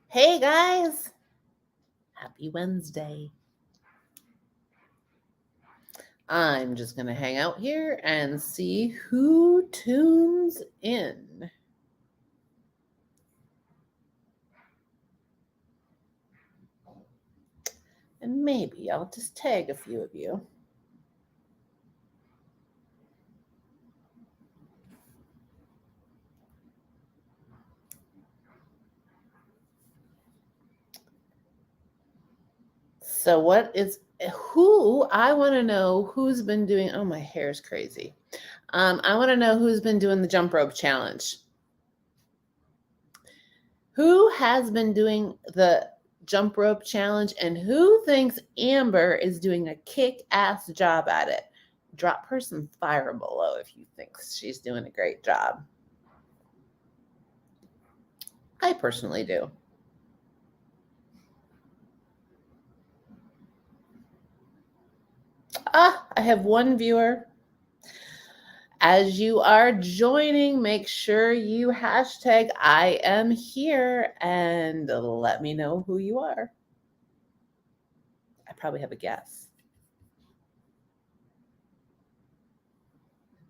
Hey guys, happy Wednesday. I'm just going to hang out here and see who tunes in. And maybe I'll just tag a few of you. So, I want to know who's been doing, oh, my hair's crazy. I want to know who's been doing the jump rope challenge. Who has been doing the jump rope challenge and who thinks Amber is doing a kick ass job at it? Drop her some fire below if you think she's doing a great job. I personally do. I have one viewer. As you are joining, make sure you hashtag I am here and let me know who you are. I probably have a guess.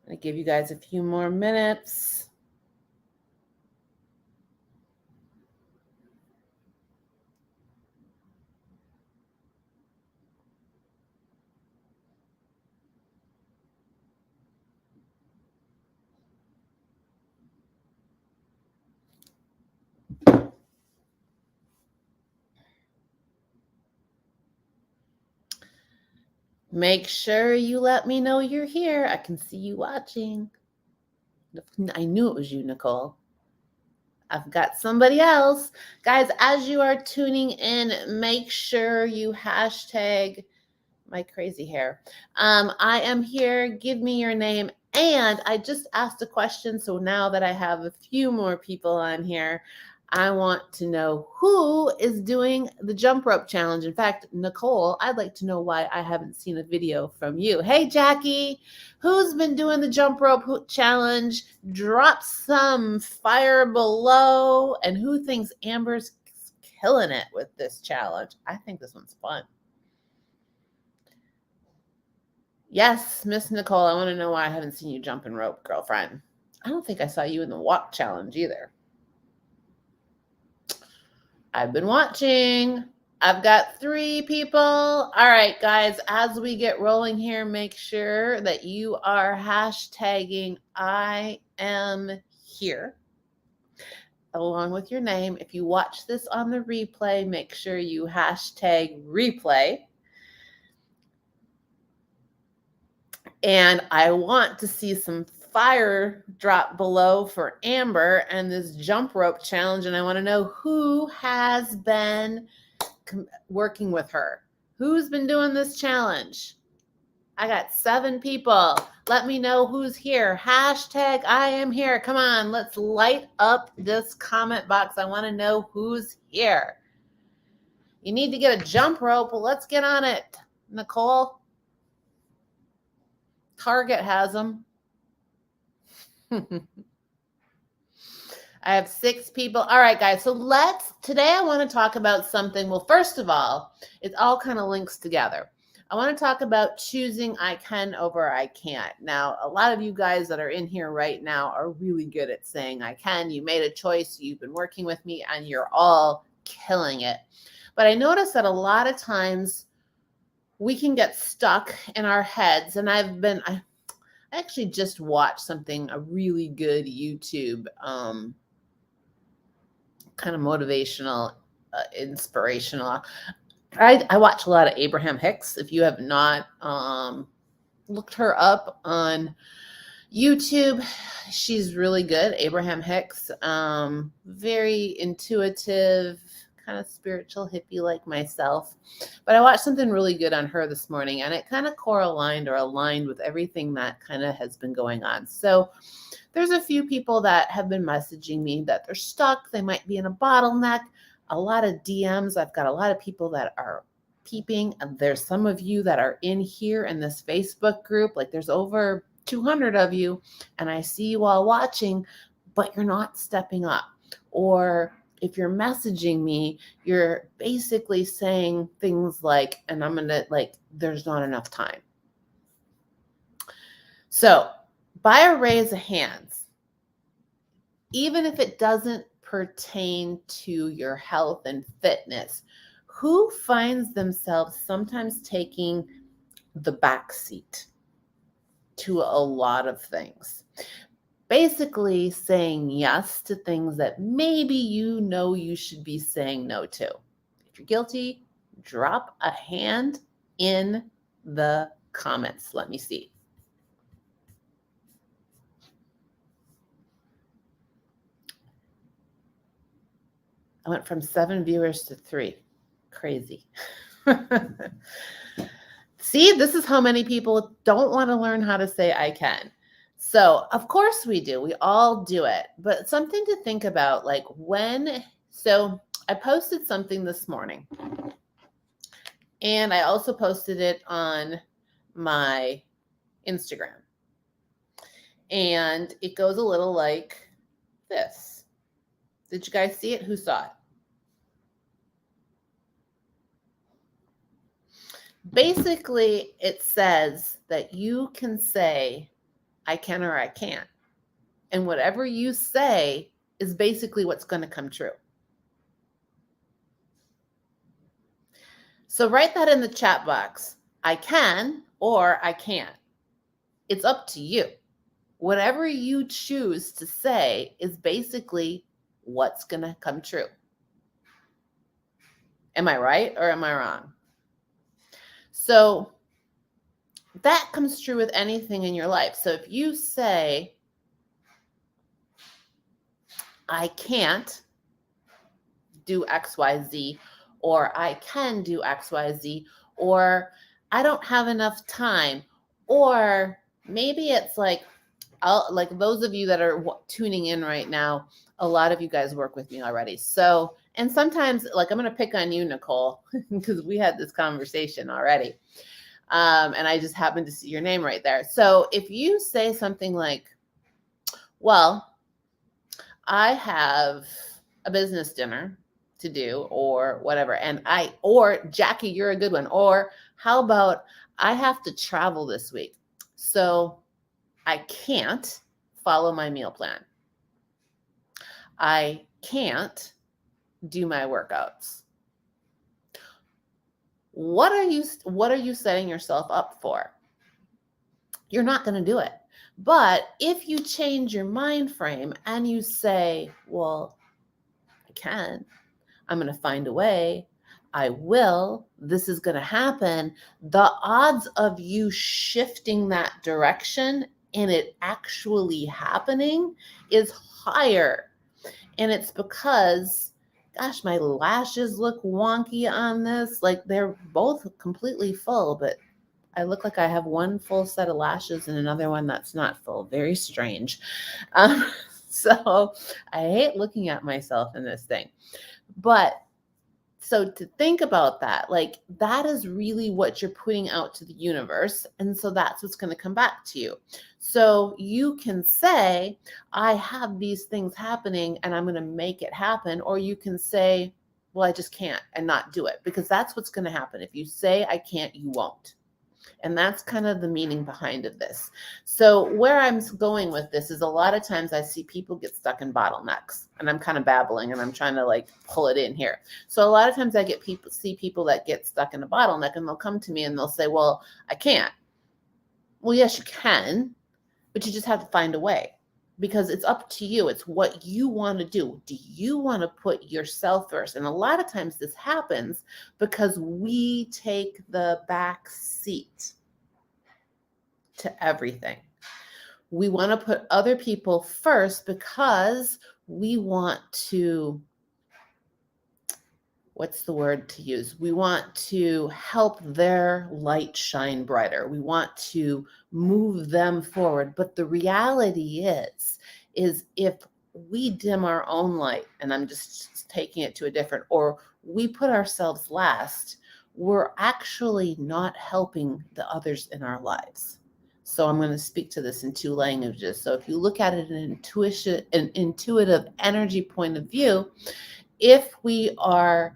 I'm going to give you guys a few more minutes. Make sure you let me know you're here. I can see you watching. I knew it was you, Nicole. I've got somebody else. Guys, as you are tuning in, make sure you hashtag my crazy hair. I am here. Give me your name. And I just asked a question. So now that I have a few more people on here, I want to know who is doing the jump rope challenge. In fact, Nicole, I'd like to know why I haven't seen a video from you. Hey, Jackie, who's been doing the jump rope challenge? Drop some fire below. And who thinks Amber's killing it with this challenge? I think this one's fun. Yes, Miss Nicole, I want to know why I haven't seen you jumping rope, girlfriend. I don't think I saw you in the walk challenge either. I've been watching. I've got 3 people. All right, guys, as we get rolling here, make sure that you are hashtagging I am here along with your name. If you watch this on the replay, make sure you hashtag replay. And I want to see some fire drop below for Amber and this jump rope challenge. And I want to know who has been working with her. Who's been doing this challenge? I got 7 people. Let me know who's here. Hashtag I am here. Come on, let's light up this comment box. I want to know who's here. You need to get a jump rope. Well, let's get on it. Nicole? Target has them. I have 6 people. All right, guys. So today I want to talk about something. Well, first of all, it all kind of links together. I want to talk about choosing I can over I can't. Now, a lot of you guys that are in here right now are really good at saying I can. You made a choice. You've been working with me and you're all killing it. But I notice that a lot of times we can get stuck in our heads. And I actually just watched something, a really good YouTube kind of motivational, inspirational. I watch a lot of Abraham Hicks. If you have not looked her up on YouTube, she's really good. Abraham Hicks, very intuitive, kind of spiritual hippie like myself. But I watched something really good on her this morning, and it kind of aligned with everything that kind of has been going on. So there's a few people that have been messaging me that they're stuck. They might be in a bottleneck. A lot of DMs. I've got a lot of people that are peeping. And there's some of you that are in here in this Facebook group. Like there's over 200 of you. And I see you all watching, but you're not stepping up. Or if you're messaging me, you're basically saying things like, and I'm going to like, there's not enough time. So by a raise of hands, even if it doesn't pertain to your health and fitness, who finds themselves sometimes taking the back seat to a lot of things? Basically saying yes to things that maybe you know you should be saying no to. If you're guilty, drop a hand in the comments. Let me see. I went from 7 viewers to 3. Crazy. See, this is how many people don't want to learn how to say I can. So, of course we do. We all do it. But something to think about, like so I posted something this morning. And I also posted it on my Instagram. And it goes a little like this. Did you guys see it? Who saw it? Basically, it says that you can say, I can or I can't. And whatever you say is basically what's going to come true. So write that in the chat box. I can or I can't. It's up to you. Whatever you choose to say is basically what's going to come true. Am I right or am I wrong? So that comes true with anything in your life. So if you say, I can't do XYZ, or I can do XYZ, or I don't have enough time, or maybe it's like, like those of you that are tuning in right now, a lot of you guys work with me already. So, and sometimes like I'm going to pick on you, Nicole, because we had this conversation already. And I just happened to see your name right there. So if you say something like, well, I have a business dinner to do or whatever, or Jackie, you're a good one. Or how about I have to travel this week, so I can't follow my meal plan. I can't do my workouts. What are you setting yourself up for? You're not going to do it. But if you change your mind frame and you say, well, I can, I'm going to find a way, I will, this is going to happen, the odds of you shifting that direction and it actually happening is higher. And it's because, gosh, my lashes look wonky on this. Like they're both completely full, but I look like I have one full set of lashes and another one that's not full. Very strange. So I hate looking at myself in this thing. But so to think about that, like that is really what you're putting out to the universe. And so that's what's going to come back to you. So you can say, I have these things happening and I'm going to make it happen. Or you can say, well, I just can't, and not do it, because that's what's going to happen. If you say I can't, you won't. And that's kind of the meaning behind of this. So where I'm going with this is a lot of times I see people get stuck in bottlenecks, and I'm kind of babbling and I'm trying to like pull it in here. So a lot of times I see people that get stuck in a bottleneck, and they'll come to me and they'll say, well, I can't. Well, yes, you can, but you just have to find a way, because it's up to you. It's what you want to do. Do you want to put yourself first? And a lot of times this happens because we take the back seat to everything. We want to put other people first because we want to, what's the word to use? We want to help their light shine brighter. We want to move them forward. But the reality is if we dim our own light, and I'm just taking it to a different, or we put ourselves last, we're actually not helping the others in our lives. So I'm going to speak to this in 2 languages. So if you look at it in an intuitive energy point of view, if we are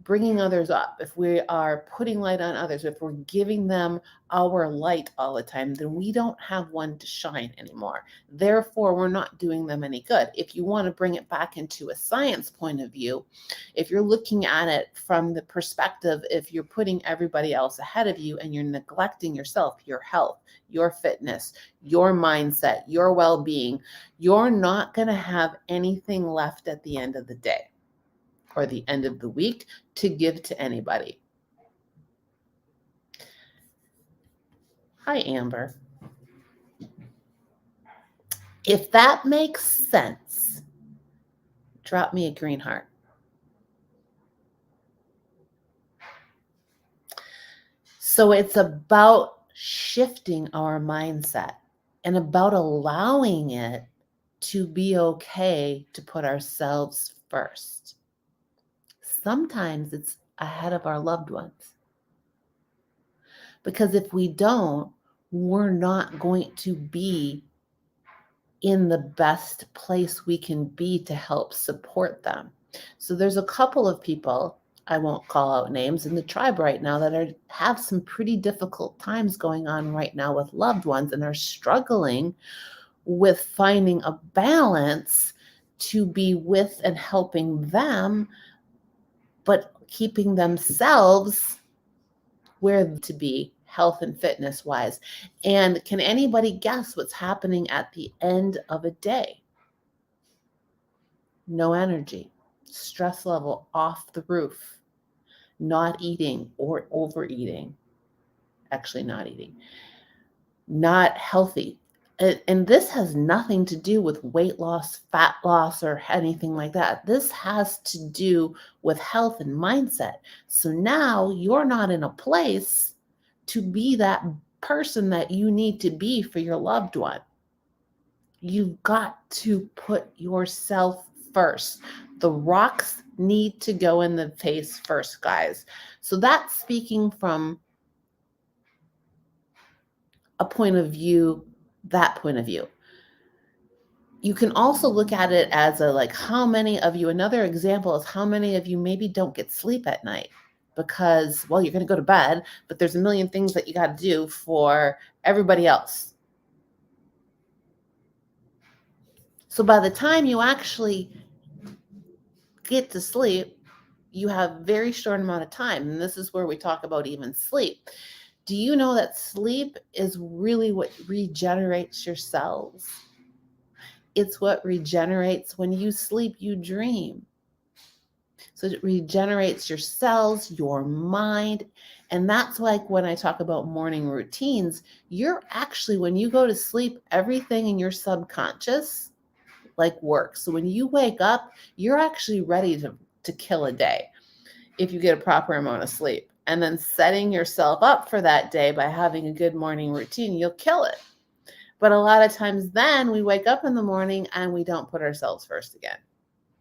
bringing others up, if we are putting light on others, if we're giving them our light all the time, then we don't have one to shine anymore. Therefore, we're not doing them any good. If you want to bring it back into a science point of view, if you're looking at it from the perspective, if you're putting everybody else ahead of you and you're neglecting yourself, your health, your fitness, your mindset, your well-being, you're not going to have anything left at the end of the day or the end of the week to give to anybody. Hi, Amber. If that makes sense, drop me a green heart. So it's about shifting our mindset and about allowing it to be okay to put ourselves first. Sometimes it's ahead of our loved ones. Because if we don't, we're not going to be in the best place we can be to help support them. So there's a couple of people, I won't call out names, in the tribe right now that have some pretty difficult times going on right now with loved ones and are struggling with finding a balance to be with and helping them, but keeping themselves where to be health and fitness wise. And can anybody guess what's happening at the end of a day? No energy, stress level off the roof, not eating or overeating, actually not eating, not healthy. And this has nothing to do with weight loss, fat loss, or anything like that. This has to do with health and mindset. So now you're not in a place to be that person that you need to be for your loved one. You've got to put yourself first. The rocks need to go in the face first, guys. So that's speaking from a point of view, that point of view. You can also look at it as how many of you, another example is how many of you maybe don't get sleep at night because, well, you're going to go to bed, but there's a million things that you got to do for everybody else. So by the time you actually get to sleep, you have very short amount of time. And this is where we talk about even sleep. Do you know that sleep is really what regenerates your cells? It's what regenerates. When you sleep, you dream. So it regenerates your cells, your mind. And that's like when I talk about morning routines, you're actually, when you go to sleep, everything in your subconscious works. So when you wake up, you're actually ready to kill a day if you get a proper amount of sleep. And then setting yourself up for that day by having a good morning routine, you'll kill it. But a lot of times then we wake up in the morning and we don't put ourselves first again.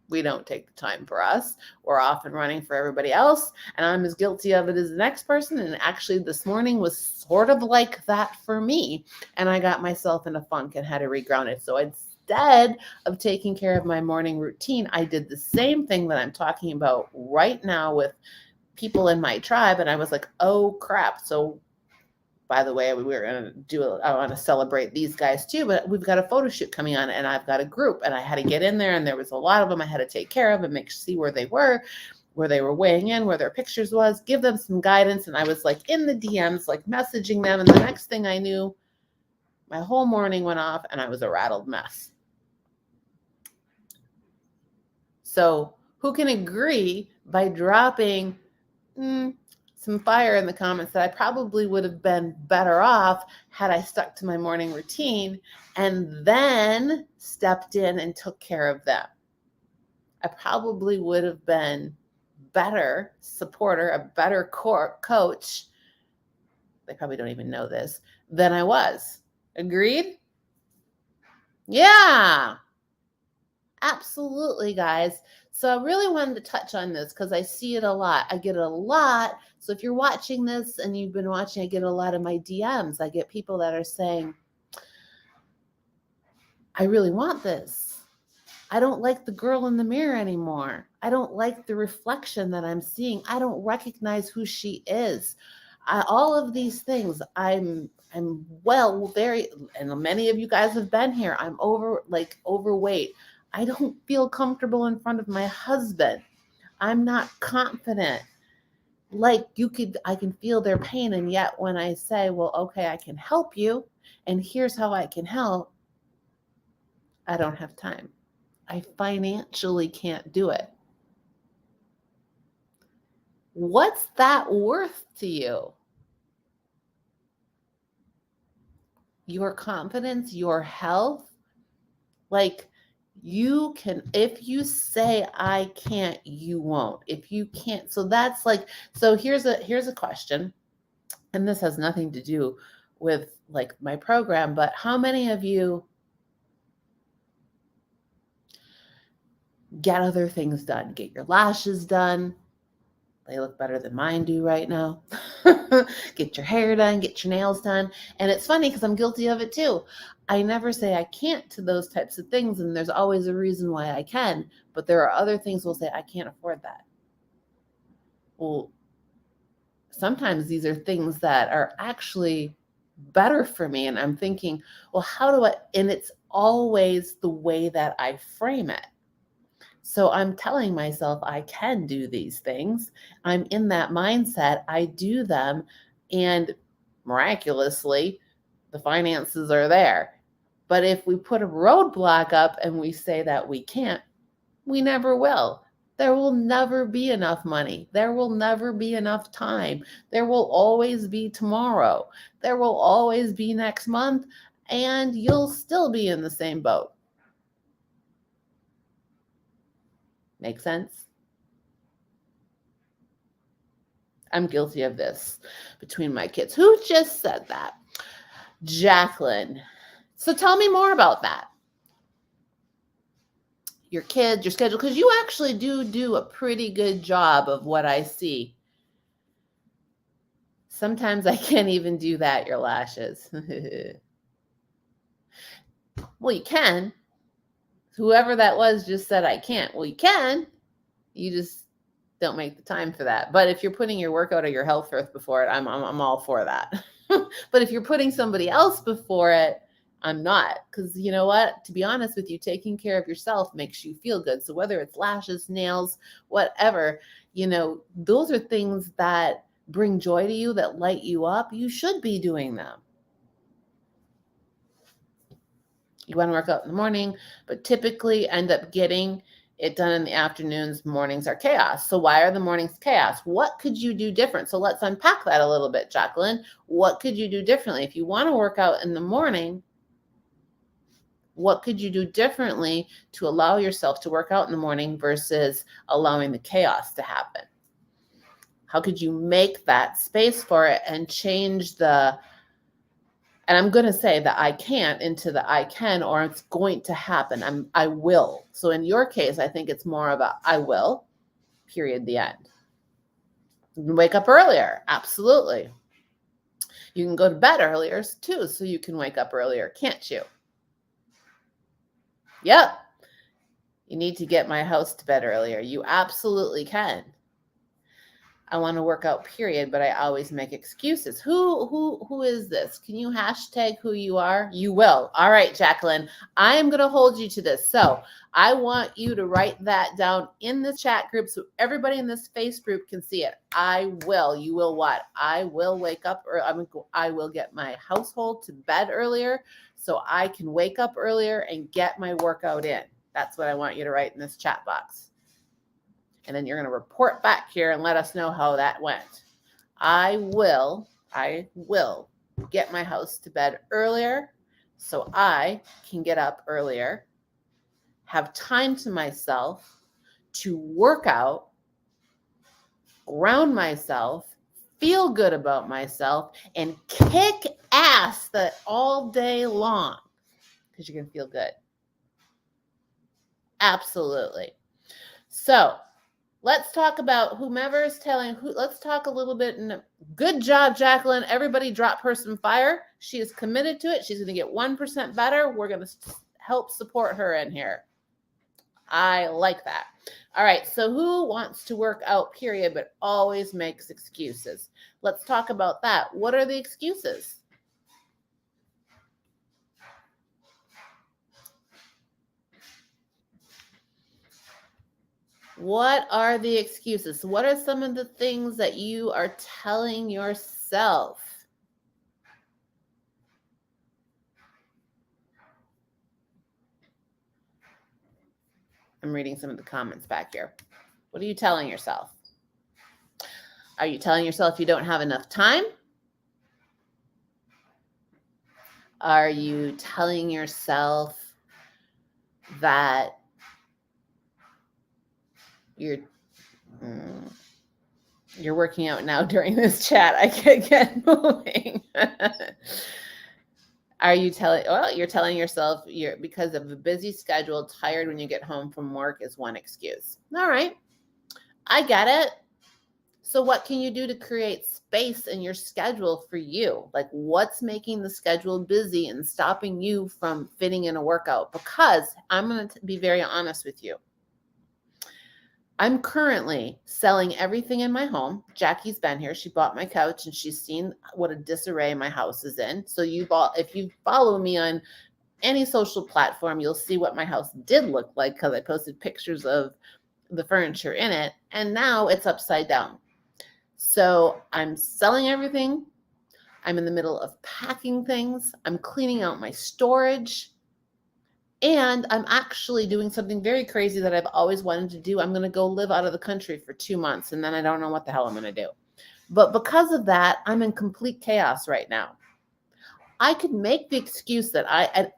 We don't take the time for us. We're off and running for everybody else. And I'm as guilty of it as the next person. And actually this morning was sort of like that for me. And I got myself in a funk and had to reground it. So instead of taking care of my morning routine, I did the same thing that I'm talking about right now with people in my tribe. And I was like, oh crap. So by the way, we were going to I want to celebrate these guys too, but we've got a photo shoot coming on and I've got a group and I had to get in there and there was a lot of them I had to take care of and see where they were weighing in, where their pictures was, give them some guidance. And I was in the DMs, messaging them. And the next thing I knew, my whole morning went off and I was a rattled mess. So who can agree by dropping some fire in the comments that I probably would have been better off had I stuck to my morning routine and then stepped in and took care of them. I probably would have been better supporter, a better coach. They probably don't even know this than I was. Agreed? Yeah, absolutely, guys. So I really wanted to touch on this because I see it a lot. I get it a lot. So if you're watching this and you've been watching, I get a lot of my DMs. I get people that are saying, I really want this. I don't like the girl in the mirror anymore. I don't like the reflection that I'm seeing. I don't recognize who she is. All of these things, I'm well, very, and many of you guys have been here. I'm overweight. I don't feel comfortable in front of my husband. I'm not confident. I can feel their pain. And yet when I say, well, okay, I can help you, and here's how I can help, I don't have time. I financially can't do it. What's that worth to you? Your confidence, your health? You can, if you say I can't, you won't. If you can't, so here's a question, and this has nothing to do with my program, but how many of you get other things done? Get your lashes done. They look better than mine do right now. Get your hair done, get your nails done. And it's funny because I'm guilty of it too. I never say I can't to those types of things, and there's always a reason why I can, but there are other things we'll say, I can't afford that. Well, sometimes these are things that are actually better for me, and I'm thinking, well, and it's always the way that I frame it. So I'm telling myself I can do these things. I'm in that mindset. I do them, and miraculously, the finances are there. But if we put a roadblock up and we say that we can't, we never will. There will never be enough money. There will never be enough time. There will always be tomorrow. There will always be next month, and you'll still be in the same boat. Make sense? I'm guilty of this between my kids. Who just said that? Jacqueline. So tell me more about that. Your kids, your schedule, because you actually do a pretty good job of what I see. Sometimes I can't even do that, your lashes. Well, you can. Whoever that was just said I can't. Well, you can. You just don't make the time for that. But if you're putting your workout or your health first before it, I'm all for that. But if you're putting somebody else before it, I'm not. Because you know what? To be honest with you, taking care of yourself makes you feel good. So whether it's lashes, nails, whatever, those are things that bring joy to you, that light you up. You should be doing them. You want to work out in the morning, but typically end up getting it done in the afternoons. Mornings are chaos. So why are the mornings chaos? What could you do different? So let's unpack that a little bit, Jacqueline. What could you do differently? If you want to work out in the morning, what could you do differently to allow yourself to work out in the morning versus allowing the chaos to happen? How could you make that space for it and change and I'm going to say that I can't into the I can, or it's going to happen. I will. So in your case, I think it's more about I will, period, the end. You can wake up earlier. Absolutely. You can go to bed earlier too, so you can wake up earlier, can't you? Yep. You need to get my house to bed earlier. You absolutely can. I want to work out, period, but I always make excuses. Who is this? Can you hashtag who you are? You will. All right, Jacqueline, I am going to hold you to this. So I want you to write that down in the chat group so everybody in this face group can see it. I will. You will what? I will wake up, or I will get my household to bed earlier so I can wake up earlier and get my workout in. That's what I want you to write in this chat box. And then you're going to report back here and let us know how that went. I will get my house to bed earlier so I can get up earlier, have time to myself to work out, ground myself, feel good about myself, and kick ass all day long because you're going to feel good. Absolutely. So let's talk about whomever is let's talk a little bit. Good job, Jacqueline. Everybody drop her some fire. She is committed to it. She's going to get 1% better. We're going to help support her in here. I like that. All right. So who wants to work out, period, but always makes excuses? Let's talk about that. What are the excuses? What are the excuses? What are some of the things that you are telling yourself? I'm reading some of the comments back here. What are you telling yourself? Are you telling yourself you don't have enough time? Are you telling yourself that you're working out now during this chat? I could get moving. Are you telling, well, you're telling yourself you're, because of a busy schedule, tired when you get home from work is one excuse. All right. I get it. So what can you do to create space in your schedule for you? Like what's making the schedule busy and stopping you from fitting in a workout? Because I'm going to be very honest with you. I'm currently selling everything in my home. Jackie's been here. She bought my couch and she's seen what a disarray my house is in. So if you follow me on any social platform, you'll see what my house did look like because I posted pictures of the furniture in it. And now it's upside down. So I'm selling everything. I'm in the middle of packing things. I'm cleaning out my storage. And I'm actually doing something very crazy that I've always wanted to do. I'm going to go live out of the country for 2 months, and then I don't know what the hell I'm going to do. But because of that, I'm in complete chaos right now. I could make the excuse that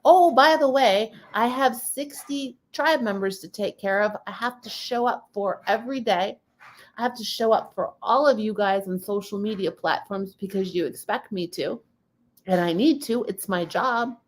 oh, by the way, I have 60 tribe members to take care of. I have to show up for every day. I have to show up for all of you guys on social media platforms because you expect me to, and I need to. It's my job.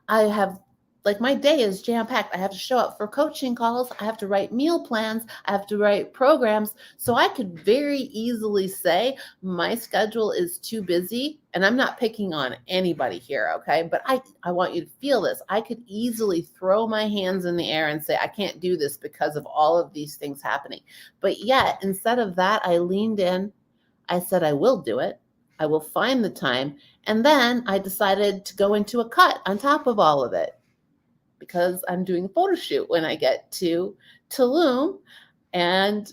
I have, like, my day is jam-packed. I have to show up for coaching calls. I have to write meal plans. I have to write programs. So I could very easily say my schedule is too busy, and I'm not picking on anybody here, okay? But I want you to feel this. I could easily throw my hands in the air and say, I can't do this because of all of these things happening. But yet, instead of that, I leaned in. I said, I will do it. I will find the time. And then I decided to go into a cut on top of all of it because I'm doing a photo shoot when I get to Tulum, and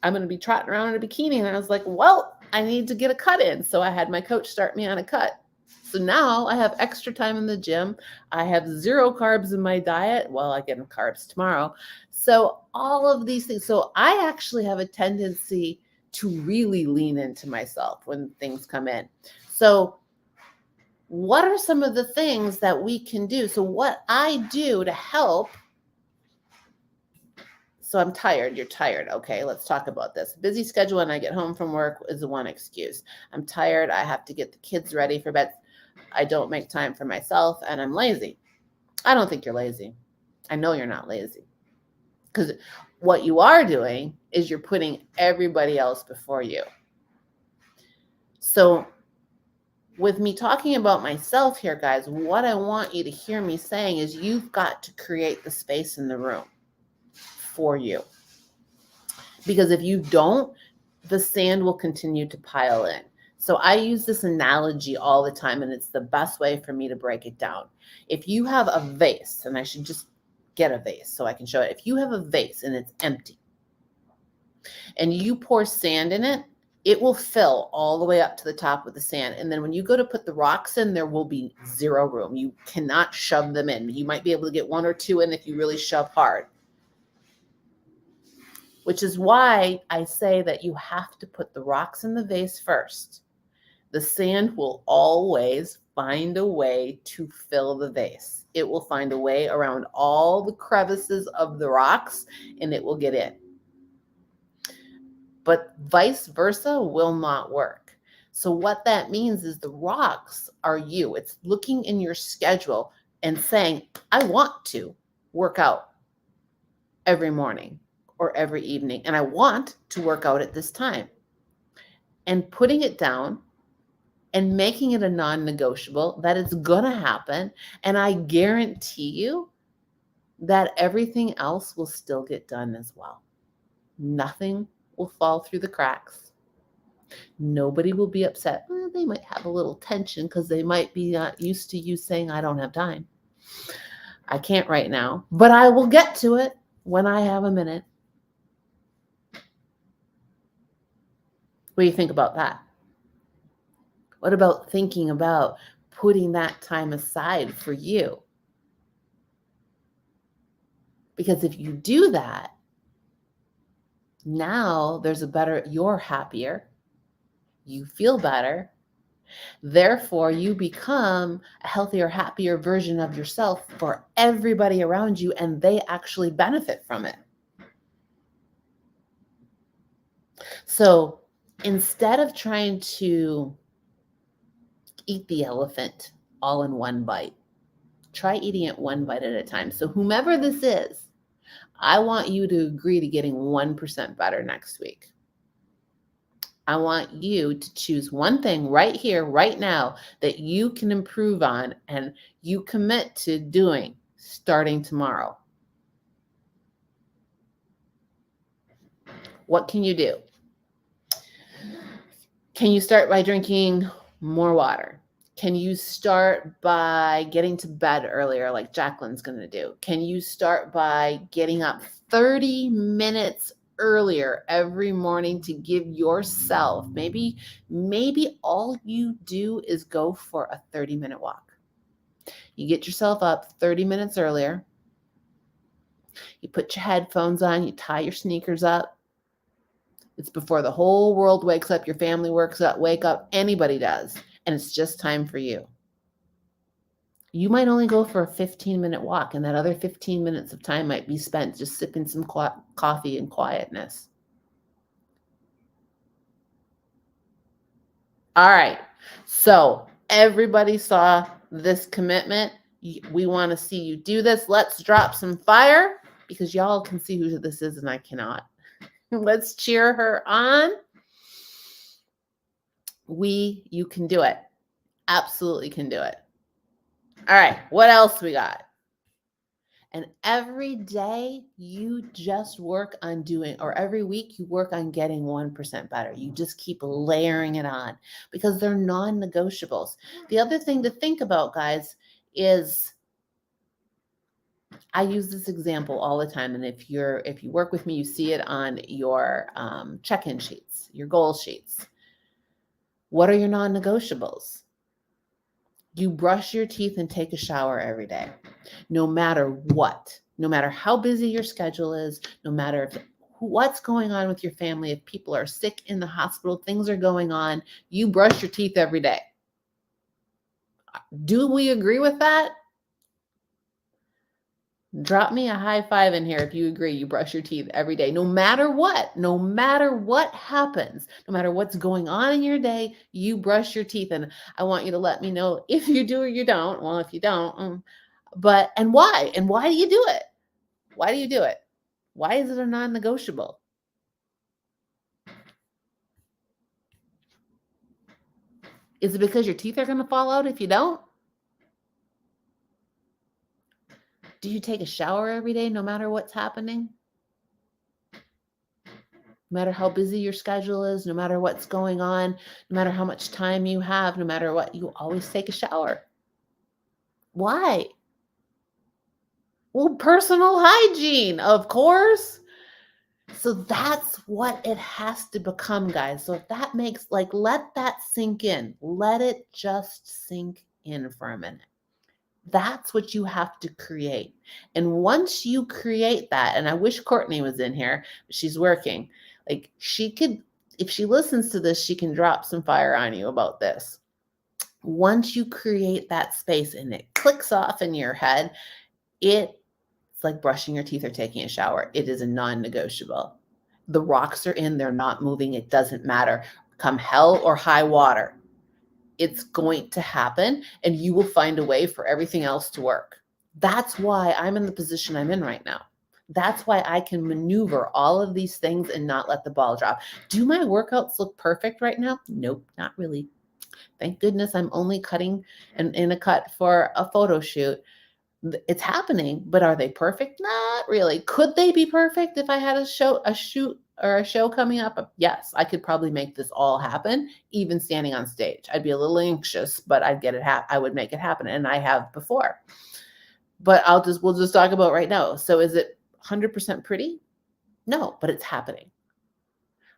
I'm going to be trotting around in a bikini. And I was like, well, I need to get a cut in. So I had my coach start me on a cut. So now I have extra time in the gym. I have 0 carbs in my diet. Well, I get carbs tomorrow. So all of these things. So I actually have a tendency to really lean into myself when things come in. So what are some of the things that we can do? So what I do to help. So I'm tired. You're tired. Okay, let's talk about this. Busy schedule when I get home from work is the one excuse. I'm tired. I have to get the kids ready for bed. I don't make time for myself, and I'm lazy. I don't think you're lazy. I know you're not lazy. Because what you are doing is you're putting everybody else before you. So with me talking about myself here, guys, what I want you to hear me saying is you've got to create the space in the room for you. Because if you don't, the sand will continue to pile in. So I use this analogy all the time, and it's the best way for me to break it down. If you have a vase, and I should just get a vase so I can show it. If you have a vase and it's empty, and you pour sand in it, it will fill all the way up to the top with the sand. And then when you go to put the rocks in, there will be 0 room. You cannot shove them in. You might be able to get 1 or 2 in if you really shove hard. Which is why I say that you have to put the rocks in the vase first. The sand will always find a way to fill the vase. It will find a way around all the crevices of the rocks, and it will get in. But vice versa will not work. So what that means is the rocks are you. It's looking in your schedule and saying, I want to work out every morning or every evening, and I want to work out at this time. And putting it down and making it a non-negotiable that it's going to happen. And I guarantee you that everything else will still get done as well. Nothing will fall through the cracks. Nobody will be upset. Well, they might have a little tension because they might be not used to you saying, I don't have time. I can't right now, but I will get to it when I have a minute. What do you think about that? What about thinking about putting that time aside for you? Because if you do that, now you're happier, you feel better, therefore you become a healthier, happier version of yourself for everybody around you, and they actually benefit from it. So instead of trying to eat the elephant all in one bite, try eating it one bite at a time. So whomever this is, I want you to agree to getting 1% better next week. I want you to choose one thing right here, right now, that you can improve on and you commit to doing starting tomorrow. What can you do? Can you start by drinking more water? Can you start by getting to bed earlier, like Jacqueline's going to do? Can you start by getting up 30 minutes earlier every morning to give yourself, maybe all you do is go for a 30-minute walk. You get yourself up 30 minutes earlier. You put your headphones on, you tie your sneakers up. It's before the whole world wakes up, your family wake up, anybody does. And it's just time for you. You might only go for a 15-minute walk, and that other 15 minutes of time might be spent just sipping some coffee in quietness. All right. So everybody saw this commitment. We want to see you do this. Let's drop some fire because y'all can see who this is and I cannot. Let's cheer her on. You can do it. Absolutely can do it. All right, what else we got? And every day you just work on doing, or every week you work on getting 1% better. You just keep layering it on because they're non-negotiables. The other thing to think about, guys, is I use this example all the time. And if you work with me, you see it on your check-in sheets, your goal sheets. What are your non-negotiables? You brush your teeth and take a shower every day, no matter what, no matter how busy your schedule is, no matter what's going on with your family, if people are sick in the hospital, things are going on, you brush your teeth every day. Do we agree with that? Drop me a high five in here if you agree you brush your teeth every day, no matter what happens, no matter what's going on in your day, you brush your teeth. And I want you to let me know if you do or you don't. Well, if you don't, and why? And why do you do it? Why do you do it? Why is it a non-negotiable? Is it because your teeth are going to fall out if you don't? Do you take a shower every day no matter what's happening? No matter how busy your schedule is, no matter what's going on, no matter how much time you have, no matter what, you always take a shower. Why? Well, personal hygiene, of course. So that's what it has to become, guys. So if that makes, let that sink in. Let it just sink in for a minute. That's what you have to create. And once you create that, and I wish Courtney was in here, she's working. She could, if she listens to this, she can drop some fire on you about this. Once you create that space and it clicks off in your head, it's like brushing your teeth or taking a shower. It is a non-negotiable. The rocks are in, they're not moving. It doesn't matter. Come hell or high water. It's going to happen, and you will find a way for everything else to work. That's why I'm in the position I'm in right now. That's why I can maneuver all of these things and not let the ball drop. Do my workouts look perfect right now? Nope, not really. Thank goodness I'm only cutting in a cut for a photo shoot. It's happening, but are they perfect? Not really. Could they be perfect if I had a shoot or a show coming up? Yes, I could probably make this all happen, even standing on stage. I'd be a little anxious, but I'd get it I would make it happen, and I have before. But we'll just talk about right now. So is it 100% pretty? No, but it's happening.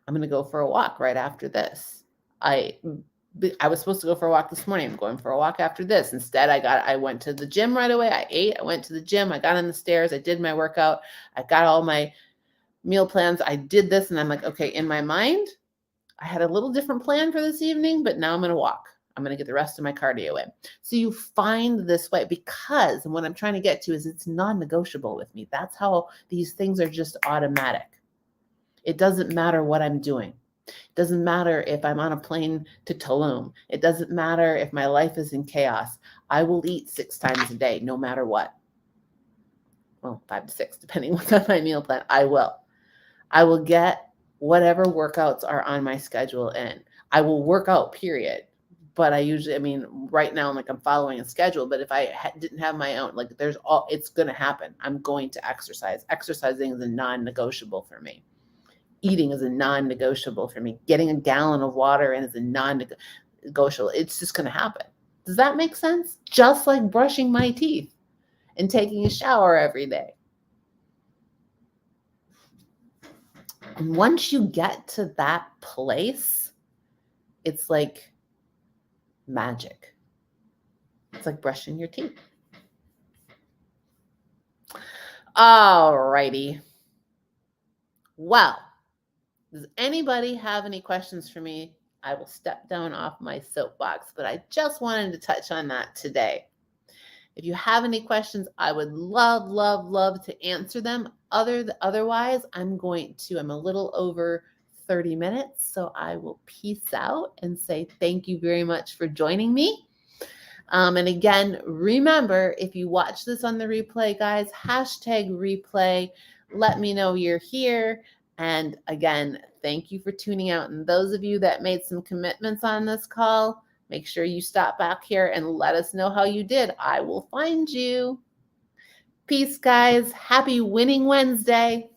I'm going to go for a walk right after this. I was supposed to go for a walk this morning. I'm going for a walk after this. Instead, I went to the gym right away. I ate, I went to the gym, I got on the stairs, I did my workout, I got all my meal plans. I did this, and I'm like, okay, in my mind, I had a little different plan for this evening, but now I'm going to walk. I'm going to get the rest of my cardio in. So you find this way, because what I'm trying to get to is it's non-negotiable with me. That's how these things are just automatic. It doesn't matter what I'm doing. It doesn't matter if I'm on a plane to Tulum. It doesn't matter if my life is in chaos. I will eat 6 times a day, no matter what. Well, 5 to 6, depending on my meal plan. I will get whatever workouts are on my schedule in. I will work out, period. But right now, I'm following a schedule. But if I didn't have my own, it's going to happen. I'm going to exercise. Exercising is a non-negotiable for me. Eating is a non-negotiable for me. Getting a gallon of water in is a non-negotiable. It's just going to happen. Does that make sense? Just like brushing my teeth and taking a shower every day. And once you get to that place, it's like magic. It's like brushing your teeth. All righty. Well, does anybody have any questions for me? I will step down off my soapbox, but I just wanted to touch on that today. If you have any questions, I would love, love, love to answer them. Otherwise, I'm a little over 30 minutes, so I will peace out and say thank you very much for joining me. And again, remember, if you watch this on the replay, guys, #replay. Let me know you're here. And again, thank you for tuning out. And those of you that made some commitments on this call, make sure you stop back here and let us know how you did. I will find you. Peace, guys. Happy Winning Wednesday.